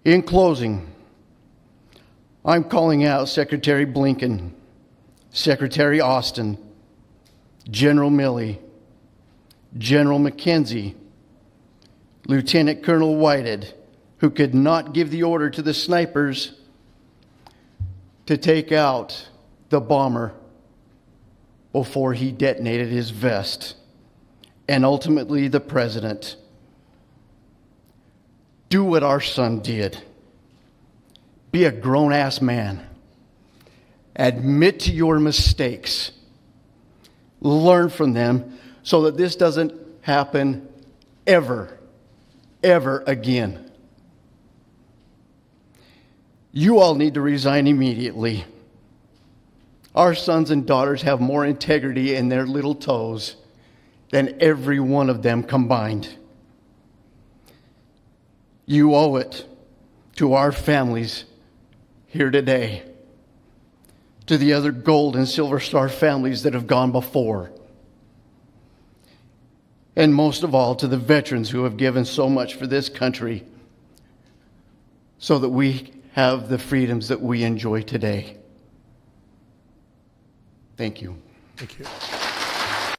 In closing, I'm calling out Secretary Blinken, Secretary Austin, General Milley, General McKenzie, Lieutenant Colonel Whitehead, who could not give the order to the snipers to take out the bomber before he detonated his vest, and ultimately the president. Do what our son did. Be a grown-ass man. Admit to your mistakes. Learn from them so that this doesn't happen ever again. You all need to resign immediately. Our sons and daughters have more integrity in their little toes than every one of them combined. You owe it to our families here today, to the other Gold and Silver Star families that have gone before, and most of all to the veterans who have given so much for this country so that we have the freedoms that we enjoy today. Thank you. Thank you.